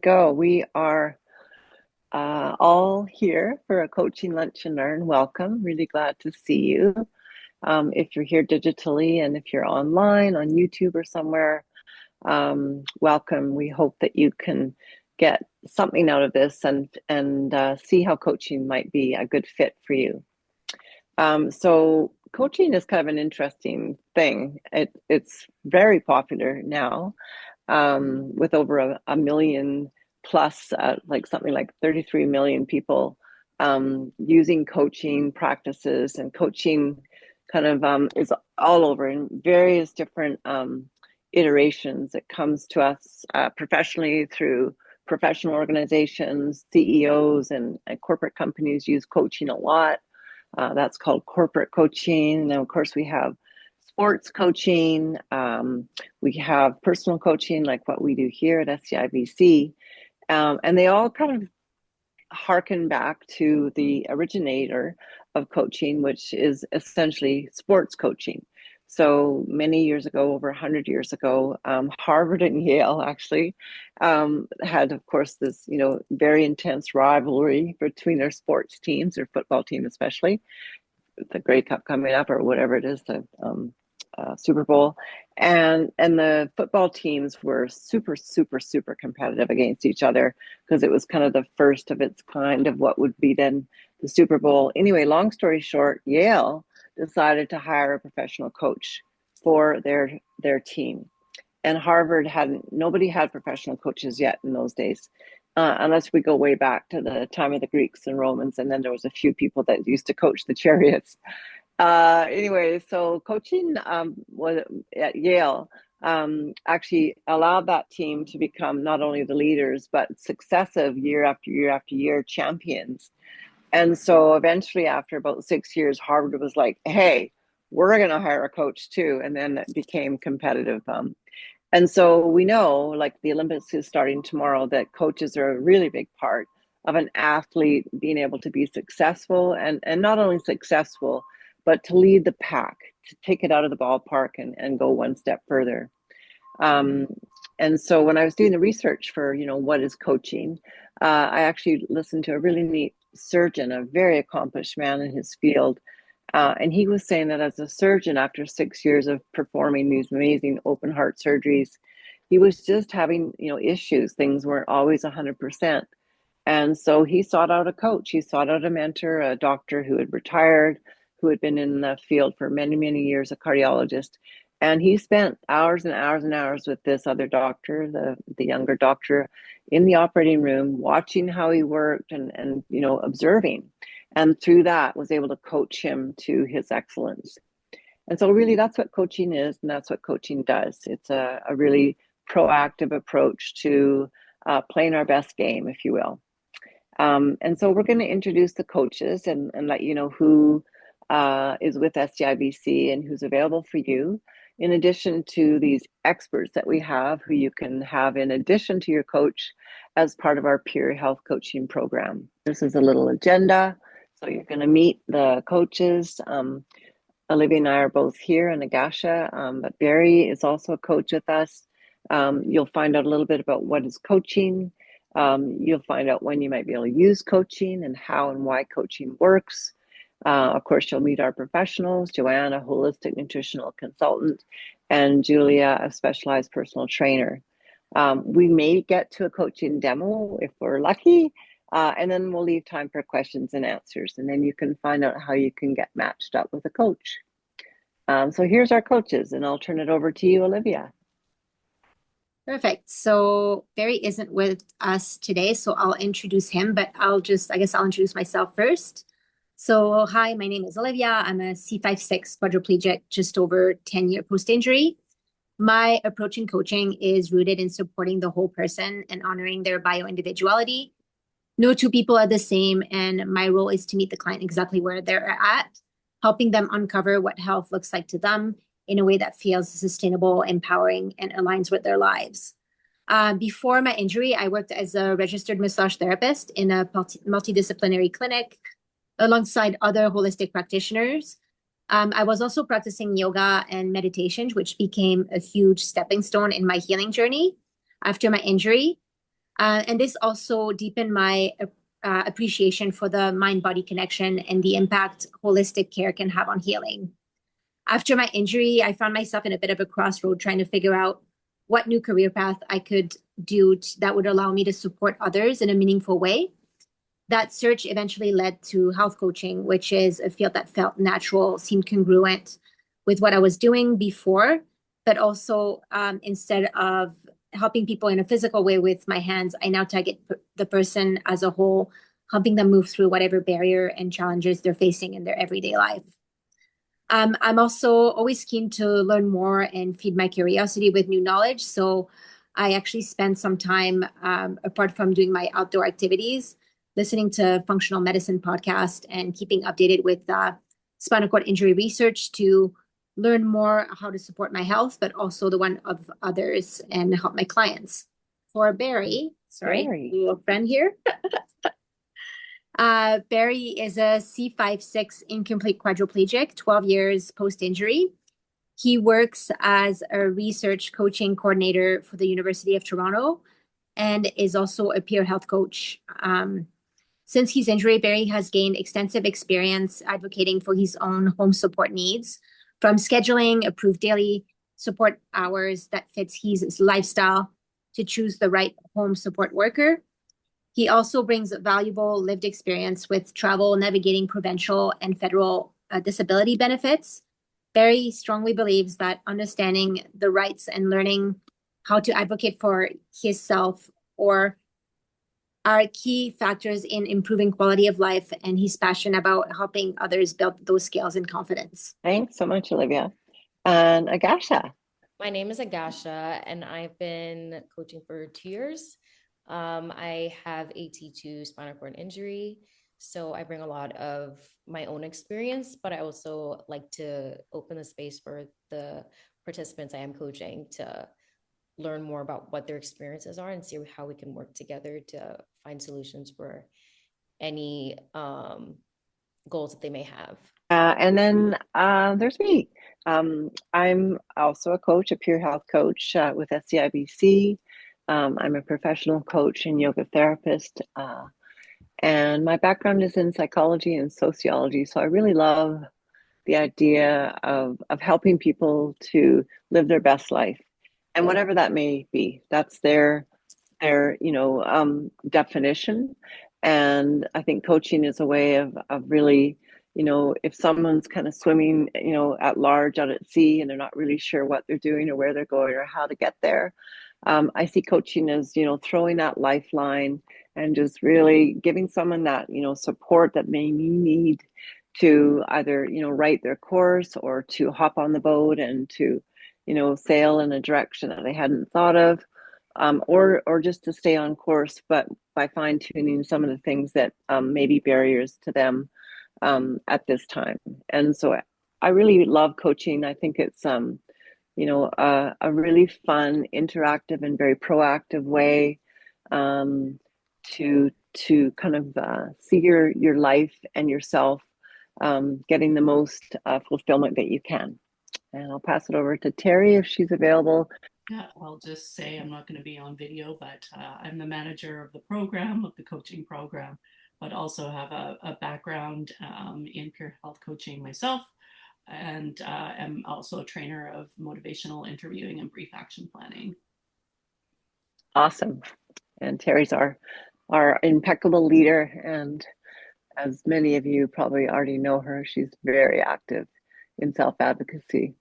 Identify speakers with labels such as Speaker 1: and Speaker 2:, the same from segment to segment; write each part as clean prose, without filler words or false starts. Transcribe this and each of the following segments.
Speaker 1: go. We are all here for a coaching lunch and learn. Welcome. Really glad to see you. If you're here digitally and if you're online on YouTube or somewhere, welcome. We hope that you can get something out of this and see how coaching might be a good fit for you. So coaching is kind of an interesting thing. It's very popular now, with over a million plus, like something like 33 million people using coaching practices, and coaching kind of is all over in various different iterations. It comes to us professionally through professional organizations, CEOs, and corporate companies use coaching a lot. That's called corporate coaching. And then, of course, we have sports coaching. We have personal coaching, like what we do here at SCI BC. And they all kind of harken back to the originator of coaching, which is essentially sports coaching. So many years ago, over 100 years ago, Harvard and Yale actually had, of course, this very intense rivalry between their sports teams, their football team especially, the Grey Cup coming up or whatever it is, the Super Bowl, and the football teams were super competitive against each other because it was kind of the first of its kind of what would be then the Super Bowl. Anyway, long story short, Yale decided to hire a professional coach for their team, and Harvard nobody had professional coaches yet in those days. Unless we go way back to the time of the Greeks and Romans, and then there was a few people that used to coach the chariots. Anyway, so coaching was at Yale actually allowed that team to become not only the leaders, but successive year after year after year champions. And so eventually, after about 6 years, Harvard was like, hey, we're going to hire a coach too. And then it became competitive. And so we know, like the Olympics is starting tomorrow, that coaches are a really big part of an athlete being able to be successful, and not only successful, but to lead the pack, to take it out of the ballpark and go one step further. And so when I was doing the research for, what is coaching, I actually listened to a really neat surgeon, a very accomplished man in his field. And he was saying that as a surgeon, after 6 years of performing these amazing open heart surgeries, he was just having, issues. Things weren't always 100%. And so he sought out a coach. He sought out a mentor, a doctor who had retired, who had been in the field for many, many years, a cardiologist. And he spent hours and hours and hours with this other doctor, the younger doctor, in the operating room, watching how he worked and observing. And through that was able to coach him to his excellence. And so really that's what coaching is, and that's what coaching does. It's a really proactive approach to playing our best game, if you will. And so we're going to introduce the coaches and let you know who is with SCI BC and who's available for you, in addition to these experts that we have who you can have in addition to your coach as part of our peer health coaching program. This is a little agenda. So you're going to meet the coaches. Olivia and I are both here in Agasha, but Barry is also a coach with us. You'll find out a little bit about what is coaching. You'll find out when you might be able to use coaching and how and why coaching works. Of course, you'll meet our professionals, Joanne, a holistic nutritional consultant, and Julia, a specialized personal trainer. We may get to a coaching demo if we're lucky, and then we'll leave time for questions and answers, and then you can find out how you can get matched up with a coach. So here's our coaches, and I'll turn it over to you, Olivia.
Speaker 2: Perfect. So Barry isn't with us today, so I'll introduce him, but I guess I'll introduce myself first. So hi, my name is Olivia. I'm a C5-6 quadriplegic, just over 10-year post-injury. My approach in coaching is rooted in supporting the whole person and honoring their bio-individuality. No two people are the same, and my role is to meet the client exactly where they're at, helping them uncover what health looks like to them in a way that feels sustainable, empowering, and aligns with their lives. Before my injury, I worked as a registered massage therapist in a multidisciplinary clinic alongside other holistic practitioners. I was also practicing yoga and meditation, which became a huge stepping stone in my healing journey after my injury. And this also deepened my appreciation for the mind-body connection and the impact holistic care can have on healing. After my injury, I found myself in a bit of a crossroad trying to figure out what new career path I could do that would allow me to support others in a meaningful way. That search eventually led to health coaching, which is a field that felt natural, seemed congruent with what I was doing before, but also instead of helping people in a physical way with my hands, I now target the person as a whole, helping them move through whatever barrier and challenges they're facing in their everyday life. I'm also always keen to learn more and feed my curiosity with new knowledge. So I actually spend some time, apart from doing my outdoor activities, listening to functional medicine podcast and keeping updated with spinal cord injury research to learn more how to support my health, but also the one of others and help my clients. For Barry, little friend here. Barry is a C5-6 incomplete quadriplegic, 12 years post-injury. He works as a research coaching coordinator for the University of Toronto and is also a peer health coach. Since his injury, Barry has gained extensive experience advocating for his own home support needs, from scheduling approved daily support hours that fits his lifestyle to choose the right home support worker. He also brings valuable lived experience with travel, navigating provincial and federal disability benefits. Barry strongly believes that understanding the rights and learning how to advocate for himself or are key factors in improving quality of life, and he's passionate about helping others build those skills and confidence.
Speaker 1: Thanks so much, Olivia. And Agasha.
Speaker 3: My name is Agasha, and I've been coaching for 2 years. I have AT2 spinal cord injury, so I bring a lot of my own experience, but I also like to open the space for the participants I am coaching to learn more about what their experiences are and see how we can work together to find solutions for any goals that they may have.
Speaker 1: And then there's me. I'm also a coach, a peer health coach with SCI BC. I'm a professional coach and yoga therapist. And my background is in psychology and sociology. So I really love the idea of helping people to live their best life. And whatever that may be, that's their definition. And I think coaching is a way of really, if someone's kind of swimming, at large out at sea and they're not really sure what they're doing or where they're going or how to get there. I see coaching as, throwing that lifeline and just really giving someone that, support that they need to either, write their course or to hop on the boat and to, sail in a direction that they hadn't thought of, or just to stay on course, but by fine tuning some of the things that may be barriers to them at this time. And so I really love coaching. I think it's a really fun, interactive, and very proactive way to kind of see your life and yourself getting the most fulfillment that you can. And I'll pass it over to Terry if she's available.
Speaker 4: Yeah, I'll just say I'm not going to be on video, but I'm the manager of the program, of the coaching program, but also have a background in peer health coaching myself, and am also a trainer of motivational interviewing and brief action planning.
Speaker 1: Awesome. And Terry's our impeccable leader, and as many of you probably already know her, she's very active in self-advocacy,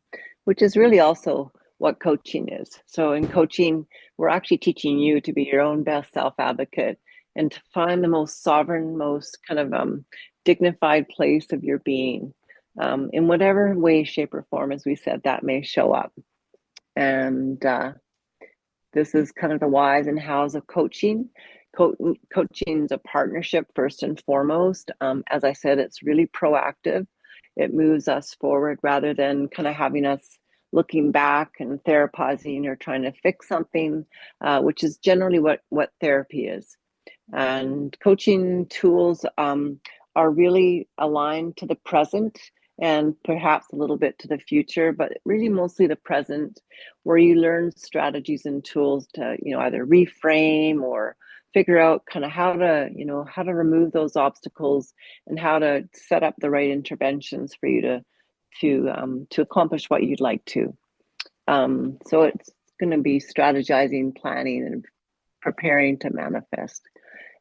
Speaker 1: which is really also what coaching is. So in coaching, we're actually teaching you to be your own best self-advocate and to find the most sovereign, most kind of dignified place of your being in whatever way, shape, or form, as we said, that may show up. And this is kind of the whys and hows of coaching. Coaching is a partnership first and foremost. As I said, it's really proactive. It moves us forward rather than kind of having us looking back and therapizing or trying to fix something, which is generally what therapy is. And coaching tools are really aligned to the present and perhaps a little bit to the future, but really mostly the present, where you learn strategies and tools to, either reframe or figure out kind of how to, how to remove those obstacles and how to set up the right interventions for you to accomplish what you'd like to. So it's going to be strategizing, planning, and preparing to manifest.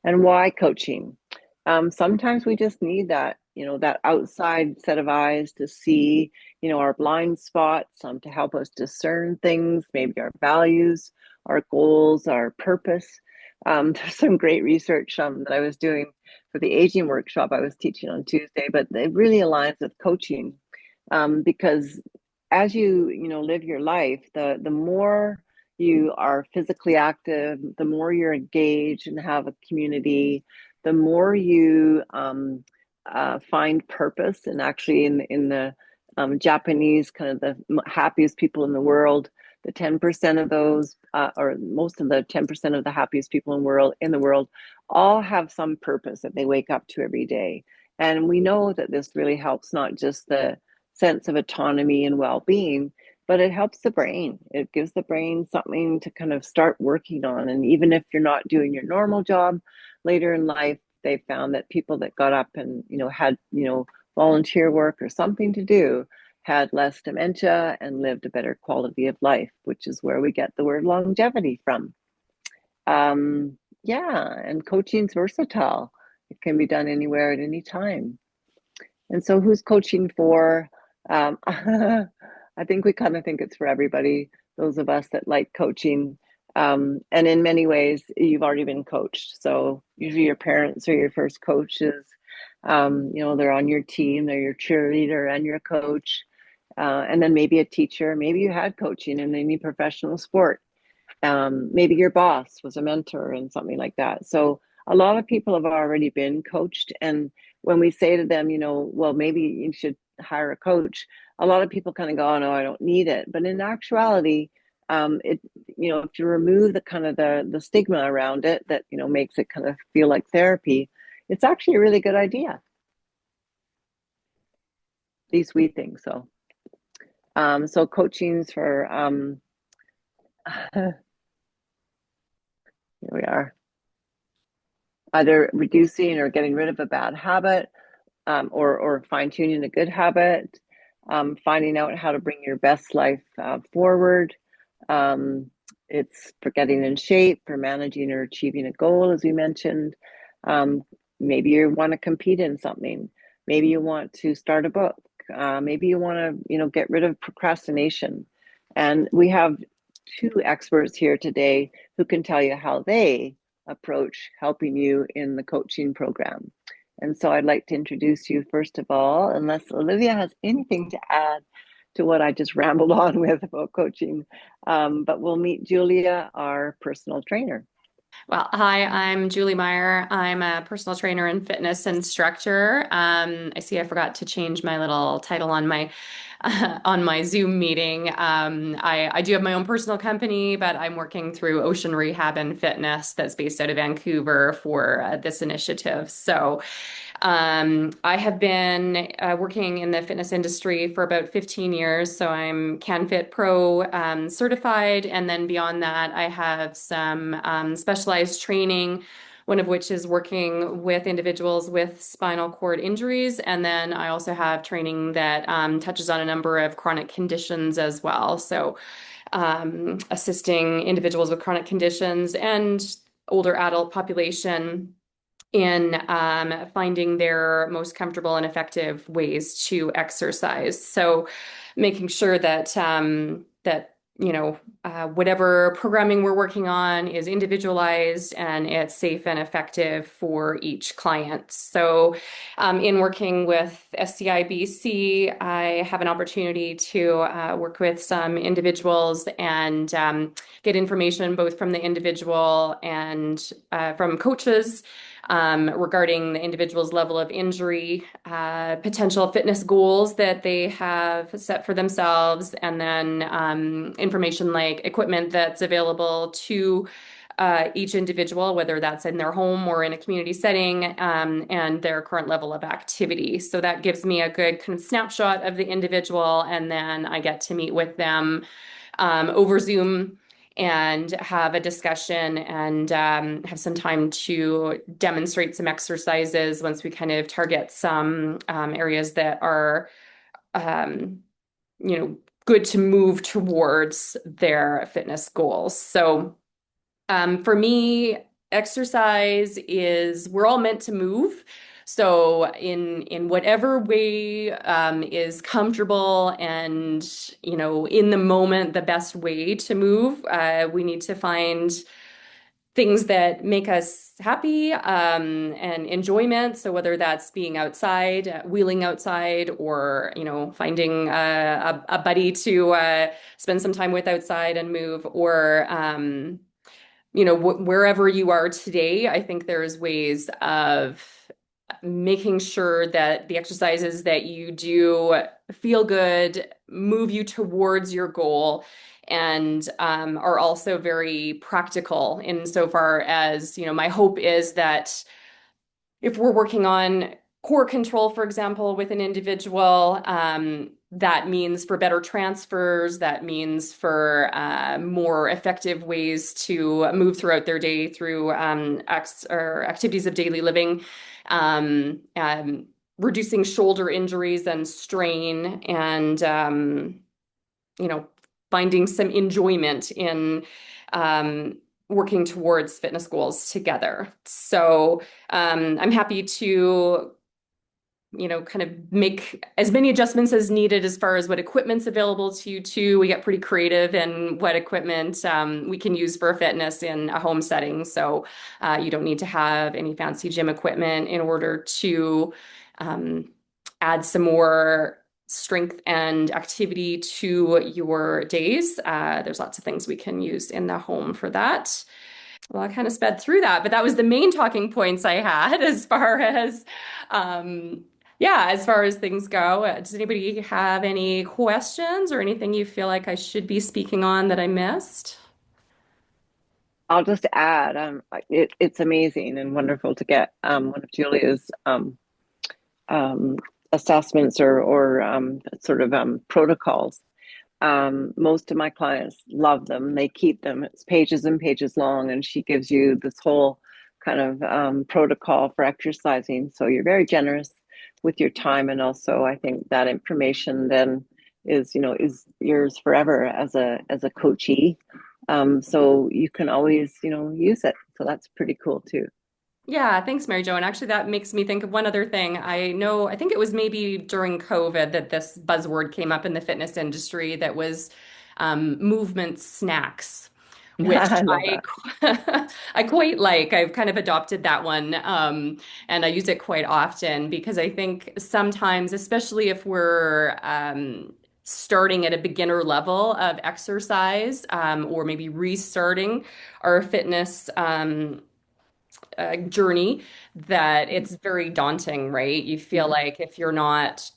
Speaker 1: And why coaching? Sometimes we just need that, that outside set of eyes to see, our blind spots, to help us discern things, maybe our values, our goals, our purpose. There's some great research that I was doing for the aging workshop I was teaching on Tuesday, but it really aligns with coaching, because as you live your life, the more you are physically active, the more you're engaged and have a community, the more you find purpose. And actually, in the Japanese, kind of the happiest people in the world, the 10% of those, or most of the 10% of the happiest people in the world, all have some purpose that they wake up to every day. And we know that this really helps not just the sense of autonomy and well-being, but it helps the brain. It gives the brain something to kind of start working on. And even if you're not doing your normal job later in life, they found that people that got up and, had, volunteer work or something to do had less dementia and lived a better quality of life, which is where we get the word longevity from. Yeah, and coaching's versatile. It can be done anywhere at any time. And so who's coaching for? I think we kind of think it's for everybody, those of us that like coaching. And in many ways, you've already been coached. So usually your parents are your first coaches. They're on your team, they're your cheerleader and your coach. And then maybe a teacher, maybe you had coaching in any professional sport. Maybe your boss was a mentor and something like that. So a lot of people have already been coached. And when we say to them, well, maybe you should hire a coach, a lot of people kind of go, oh, no, I don't need it. But in actuality, if you remove the kind of the stigma around it that, makes it kind of feel like therapy, it's actually a really good idea. At least we think so. So coaching's for, here we are, either reducing or getting rid of a bad habit, or fine-tuning a good habit, finding out how to bring your best life forward. It's for getting in shape, for managing or achieving a goal, as we mentioned. Maybe you want to compete in something. Maybe you want to start a book. Maybe you want to, get rid of procrastination. And we have two experts here today who can tell you how they approach helping you in the coaching program. And so I'd like to introduce you first of all, unless Olivia has anything to add to what I just rambled on with about coaching. But we'll meet Julia, our personal trainer.
Speaker 5: Well, hi, I'm Julie Meier. I'm a personal trainer and fitness instructor. I see I forgot to change my little title on my Zoom meeting. I do have my own personal company, but I'm working through Ocean Rehab and Fitness that's based out of Vancouver for this initiative. So I have been working in the fitness industry for about 15 years, so I'm CanFit Pro certified, and then beyond that, I have some specialized training, one of which is working with individuals with spinal cord injuries, and then I also have training that touches on a number of chronic conditions as well, so assisting individuals with chronic conditions and older adult population in finding their most comfortable and effective ways to exercise. So making sure that whatever programming we're working on is individualized and it's safe and effective for each client. So in working with SCI BC, I have an opportunity to work with some individuals and get information both from the individual and from coaches regarding the individual's level of injury, potential fitness goals that they have set for themselves, and then information like equipment that's available to each individual, whether that's in their home or in a community setting, and their current level of activity. So that gives me a good kind of snapshot of the individual, and then I get to meet with them over Zoom and have a discussion and have some time to demonstrate some exercises once we kind of target some areas that are, good to move towards their fitness goals. So for me, exercise is, we're all meant to move. So in whatever way is comfortable and, in the moment, the best way to move, we need to find things that make us happy and enjoyment. So whether that's being outside, wheeling outside, or finding a buddy to spend some time with outside and move, or wherever you are today, I think there's ways of making sure that the exercises that you do feel good, move you towards your goal, and are also very practical insofar as, my hope is that if we're working on core control, for example, with an individual, that means for better transfers, that means for more effective ways to move throughout their day through activities of daily living, reducing shoulder injuries and strain, and finding some enjoyment in working towards fitness goals together. So I'm happy to kind of make as many adjustments as needed as far as what equipment's available to you too. We get pretty creative in what equipment we can use for fitness in a home setting. So you don't need to have any fancy gym equipment in order to add some more strength and activity to your days. There's lots of things we can use in the home for that. Well, I kind of sped through that, but that was the main talking points I had as far as as far as things go. Does anybody have any questions or anything you feel like I should be speaking on that I missed?
Speaker 1: I'll just add, it's amazing and wonderful to get one of Julia's assessments or sort of protocols. Most of my clients love them. They keep them. It's pages and pages long, and she gives you this whole kind of protocol for exercising. So you're very generous with your time, and also I think that information then is yours forever as a coachee. So you can always use it. So that's pretty cool too.
Speaker 5: Yeah, thanks, Mary Jo. And actually, that makes me think of one other thing. I think it was maybe during COVID that this buzzword came up in the fitness industry that was movement snacks, which
Speaker 1: I love that.
Speaker 5: I quite like. I've kind of adopted that one, and I use it quite often because I think sometimes, especially if we're starting at a beginner level of exercise, or maybe restarting our fitness journey, that it's very daunting, right? You feel like if you're not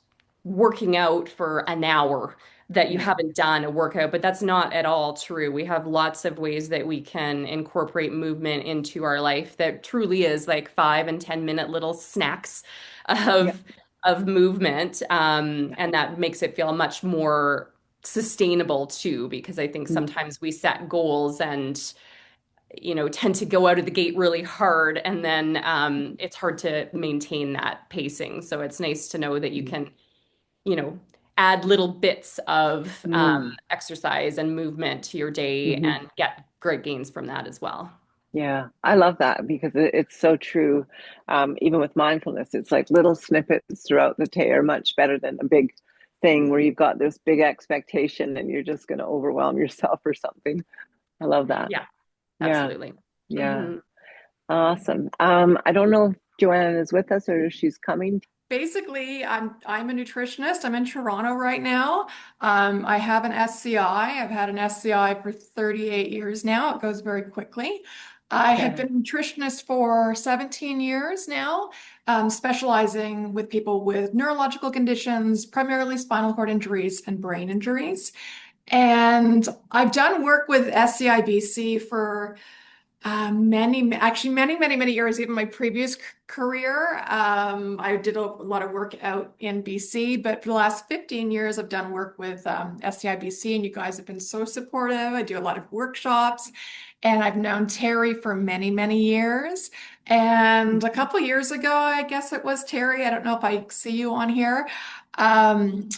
Speaker 5: working out for an hour, that you haven't done a workout, but that's not at all true. We have lots of ways that we can incorporate movement into our life that truly is like 5 and 10 minute little snacks of movement, and that makes it feel much more sustainable too, because I think sometimes we set goals and tend to go out of the gate really hard, and then it's hard to maintain that pacing. So it's nice to know that you can, add little bits of exercise and movement to your day and get great gains from that as well.
Speaker 1: Yeah, I love that because it's so true. Even with mindfulness, it's like little snippets throughout the day are much better than a big thing where you've got this big expectation and you're just going to overwhelm yourself or something. I love that.
Speaker 5: Yeah,
Speaker 1: Yeah,
Speaker 5: absolutely.
Speaker 1: yeah. Awesome. I don't know if Joanne is with us or if she's coming.
Speaker 6: Basically, I'm a nutritionist. I'm in Toronto right now. I have an SCI. I've had an SCI for 38 years now. It goes very quickly. I have been a nutritionist for 17 years now, specializing with people with neurological conditions, primarily spinal cord injuries and brain injuries. And I've done work with SCI BC for Many years, even my previous career. I did a lot of work out in BC, but for the last 15 years, I've done work with SCI BC, and you guys have been so supportive. I do a lot of workshops, and I've known Terry for many years. And a couple years ago, I guess it was Terry, I don't know if I see you on here. Um,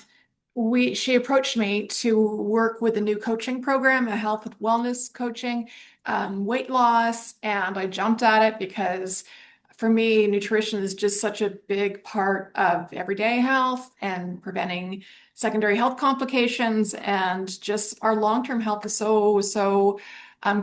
Speaker 6: she approached me to work with a new coaching program, a health and wellness coaching, weight loss, and I jumped at it because for me, nutrition is just such a big part of everyday health and preventing secondary health complications, and just our long-term health is so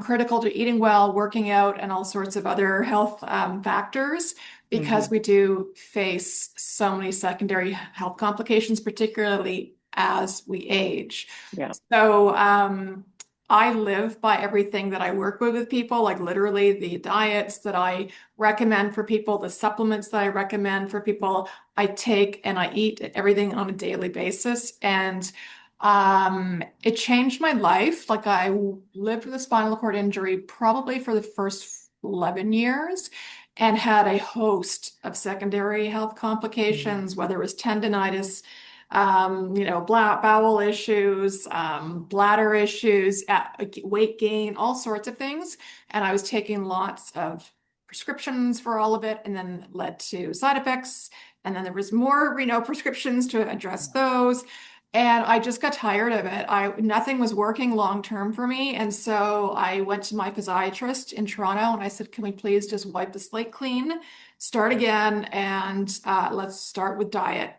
Speaker 6: critical to eating well, working out, and all sorts of other health factors, because we do face so many secondary health complications, particularly as we age.
Speaker 1: Yeah.
Speaker 6: So I live by everything that I work with people, like literally the diets that I recommend for people, the supplements that I recommend for people, I take and I eat everything on a daily basis. And it changed my life. Like I lived with a spinal cord injury probably for the first 11 years and had a host of secondary health complications, whether it was tendonitis, bowel issues, bladder issues, weight gain, all sorts of things. And I was taking lots of prescriptions for all of it, and then led to side effects. And then there was more, prescriptions to address those. And I just got tired of it. Nothing was working long term for me. And so I went to my physiatrist in Toronto and I said, can we please just wipe the slate clean, start again, and let's start with diet.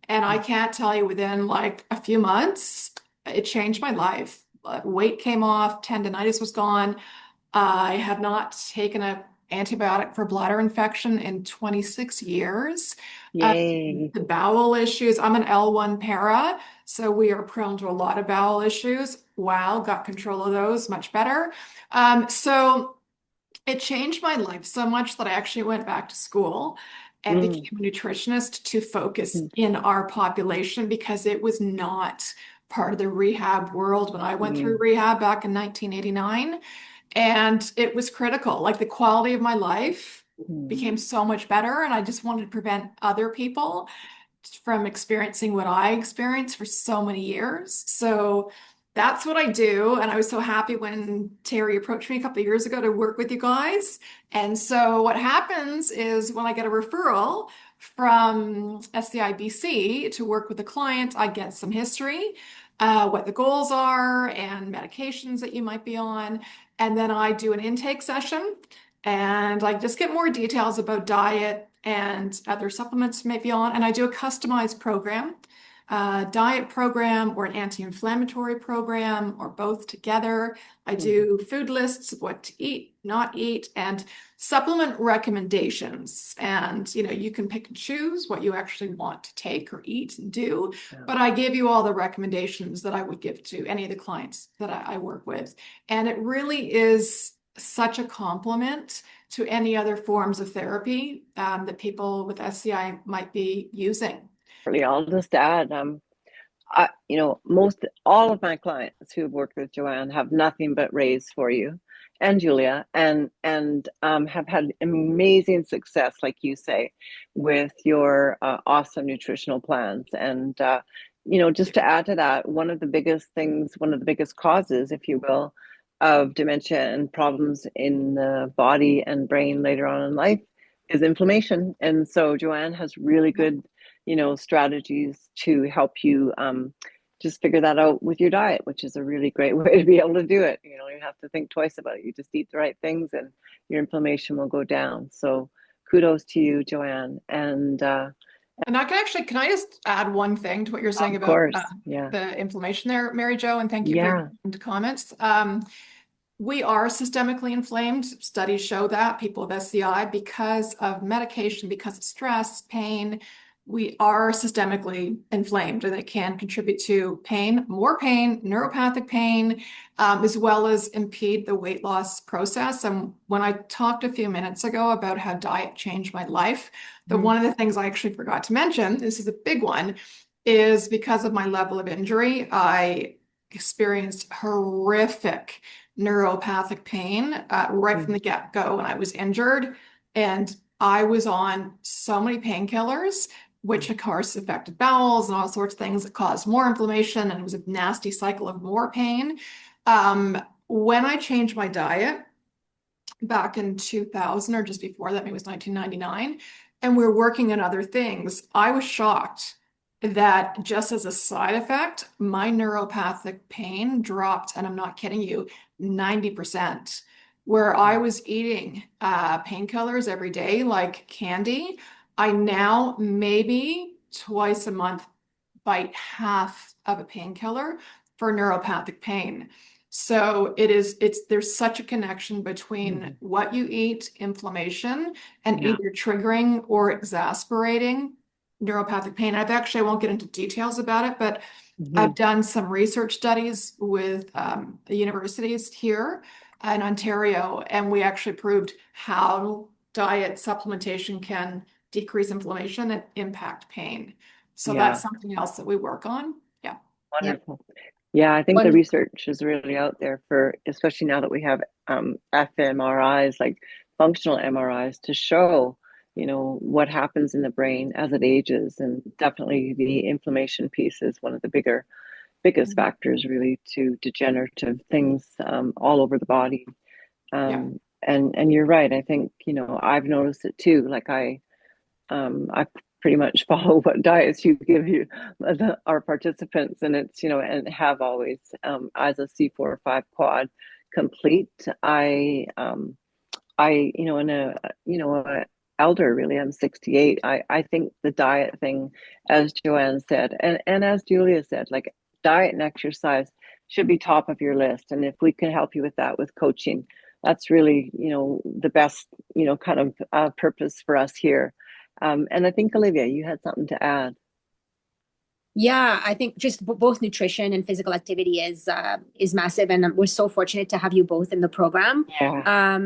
Speaker 6: And I can't tell you, within like a few months, it changed my life. Weight came off, tendonitis was gone. I have not taken an antibiotic for bladder infection in 26 years.
Speaker 1: Yay.
Speaker 6: The bowel issues, I'm an L1 para, so we are prone to a lot of bowel issues. Wow, got control of those much better. So it changed my life so much that I actually went back to school and became a nutritionist to focus in our population, because it was not part of the rehab world when I went through rehab back in 1989. And it was critical. Like the quality of my life became so much better. And I just wanted to prevent other people from experiencing what I experienced for so many years. So that's what I do. And I was so happy when Terry approached me a couple of years ago to work with you guys. And so what happens is when I get a referral from SCI BC to work with a client, I get some history, what the goals are and medications that you might be on. And then I do an intake session and I just get more details about diet and other supplements you may be on. And I do a customized program, diet program or an anti-inflammatory program, or both together. I do food lists of what to eat, not eat, and supplement recommendations. And, you can pick and choose what you actually want to take or eat and do. But I give you all the recommendations that I would give to any of the clients that I work with. And it really is such a compliment to any other forms of therapy that people with SCI might be using.
Speaker 1: I'll just add, all of my clients who have worked with Joanne have nothing but raise for you and Julia, and have had amazing success, like you say, with your awesome nutritional plans. And just to add to that, one of the biggest causes, if you will, of dementia and problems in the body and brain later on in life is inflammation. And so Joanne has really good strategies to help you just figure that out with your diet, which is a really great way to be able to do it. You have to think twice about it. You just eat the right things and your inflammation will go down. So kudos to you, Joanne. And
Speaker 6: can I just add one thing to what you're saying about the inflammation there, Mary Jo, and thank you for your comments. We are systemically inflamed. Studies show that people with SCI, because of medication, because of stress, pain, we are systemically inflamed, and it can contribute to pain, more pain, neuropathic pain, as well as impede the weight loss process. And when I talked a few minutes ago about how diet changed my life, one of the things I actually forgot to mention, this is a big one, is because of my level of injury, I experienced horrific neuropathic pain right from the get-go when I was injured. And I was on so many painkillers, which of course affected bowels and all sorts of things that caused more inflammation. And it was a nasty cycle of more pain. When I changed my diet back in 2000 or just before that, maybe it was 1999, and we're working on other things, I was shocked that just as a side effect, my neuropathic pain dropped, and I'm not kidding you, 90%. Where I was eating painkillers every day, like candy, I now maybe twice a month bite half of a painkiller for neuropathic pain. So there's such a connection between what you eat, inflammation, and either triggering or exasperating neuropathic pain. I won't get into details about it, but I've done some research studies with the universities here in Ontario, and we actually proved how diet supplementation can decrease inflammation and impact pain. So that's something else that we work on. Yeah.
Speaker 1: Wonderful. Yeah, I think the research is really out there for, especially now that we have fMRIs, like functional MRIs, to show, what happens in the brain as it ages. And definitely the inflammation piece is one of the biggest factors really to degenerative things all over the body. And you're right. I think, I've noticed it too. Like I pretty much follow what diets you give our participants, and it's and have always as a C4 or 5 quad complete. I in a elder, really, I'm 68. I think the diet thing, as Joanne said, and as Julia said, like diet and exercise should be top of your list, and if we can help you with that with coaching, that's really the best kind of purpose for us here. And I think, Olivia, you had something to add.
Speaker 2: Yeah, I think just both nutrition and physical activity is massive, and we're so fortunate to have you both in the program.
Speaker 1: Yeah.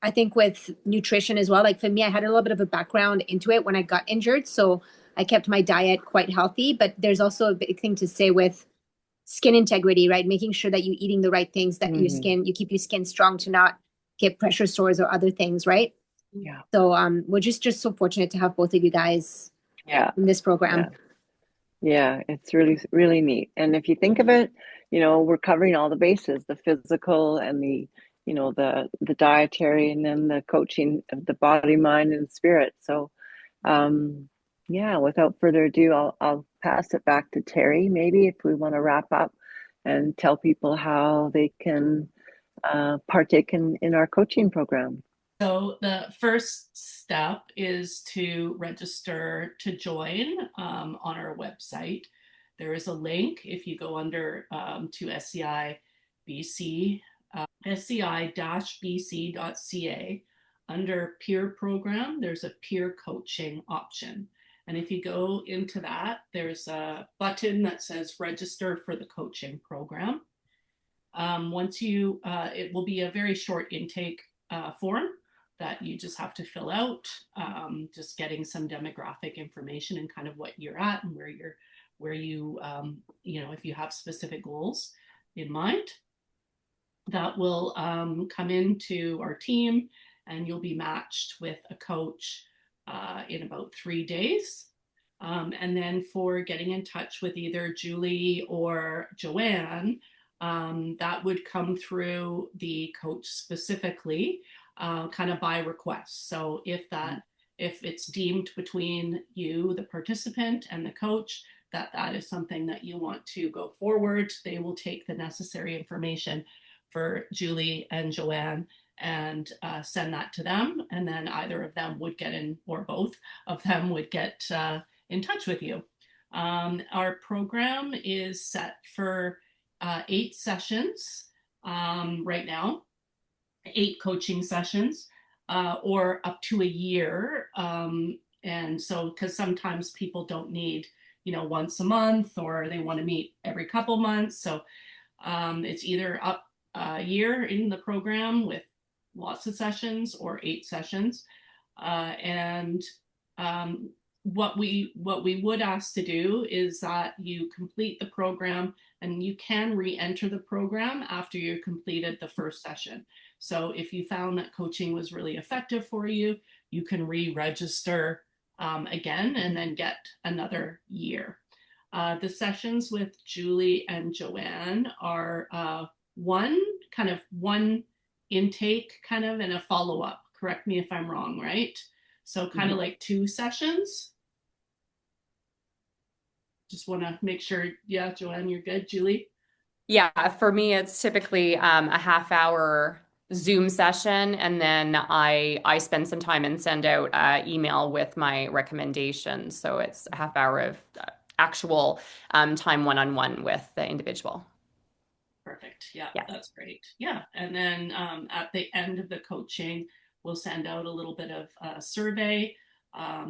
Speaker 2: I think with nutrition as well, like for me, I had a little bit of a background into it when I got injured, so I kept my diet quite healthy. But there's also a big thing to say with skin integrity, right? Making sure that you're eating the right things, that you keep your skin strong to not get pressure sores or other things, right?
Speaker 1: Yeah.
Speaker 2: So we're just so fortunate to have both of you guys in this program.
Speaker 1: Yeah, it's really, really neat. And if you think of it, we're covering all the bases, the physical and the dietary, and then the coaching of the body, mind, and spirit. So without further ado, I'll pass it back to Terry, maybe, if we want to wrap up and tell people how they can partake in our coaching program.
Speaker 4: So the first step is to register to join on our website. There is a link if you go under to SCI BC, sci-bc.ca. Under peer program, there's a peer coaching option. And if you go into that, there's a button that says register for the coaching program. Once it will be a very short intake form that you just have to fill out, just getting some demographic information and kind of what you're at and where you if you have specific goals in mind. That will come into our team, and you'll be matched with a coach in about 3 days. And then for getting in touch with either Julie or Joanne, that would come through the coach specifically, kind of by request. So if it's deemed between you, the participant, and the coach, that is something that you want to go forward, they will take the necessary information for Julie and Joanne and send that to them. And then either of them would get in, or both of them would get in touch with you. Our program is set for 8 sessions right now, 8 coaching sessions, or up to a year. And so, because sometimes people don't need, once a month, or they want to meet every couple months. So it's either up a year in the program with lots of sessions, or 8 sessions. And what we would ask to do is that you complete the program, and you can re-enter the program after you completed the first session. So if you found that coaching was really effective for you, you can re-register again and then get another year. The sessions with Julie and Joanne are one intake kind of and a follow-up. Correct me if I'm wrong, right? So kind of like 2 sessions. Just want to make sure. Yeah, Joanne, you're good. Julie?
Speaker 5: Yeah, for me, it's typically a half-hour Zoom session, and then I spend some time and send out email with my recommendations. So it's a half hour of actual time one-on-one with the individual.
Speaker 4: Perfect. Yeah,
Speaker 5: Yes.
Speaker 4: that's great. Yeah, and then at the end of the coaching, we'll send out a little bit of a survey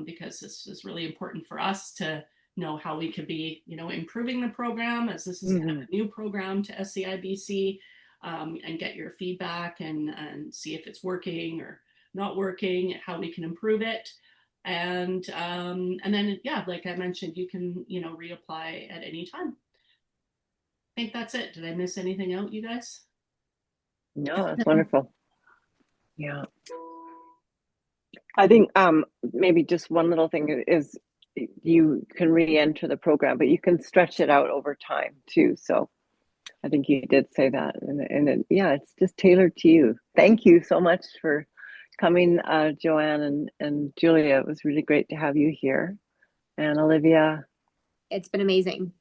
Speaker 4: because this is really important for us to know how we could be, improving the program, as this is kind of a new program to SCI BC, and get your feedback and see if it's working or not working, how we can improve it. And then, yeah, like I mentioned, you can, reapply at any time. I think that's it. Did I miss anything out, you guys?
Speaker 1: No, that's wonderful. Yeah. I think maybe just one little thing is you can re-enter the program, but you can stretch it out over time too. So I think you did say that, and yeah, it's just tailored to you. Thank you so much for coming, Joanne and Julia. It was really great to have you here, and Olivia.
Speaker 2: It's been amazing.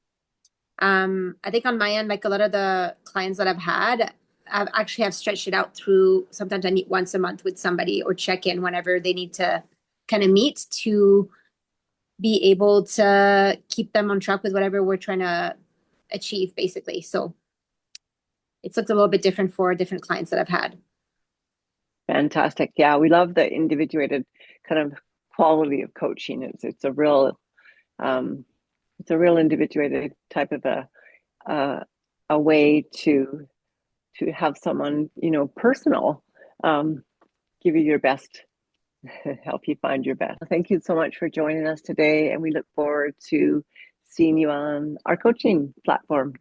Speaker 2: I think on my end, like a lot of the clients that I've had, I've actually have stretched it out through, sometimes I meet once a month with somebody or check in whenever they need to kind of meet to be able to keep them on track with whatever we're trying to achieve, basically. So it's looked a little bit different for different clients that I've had.
Speaker 1: Fantastic. Yeah, we love the individuated kind of quality of coaching. It's a real individuated type of a way to have someone, personal, give you your best, help you find your best. Thank you so much for joining us today, and we look forward to seeing you on our coaching platform.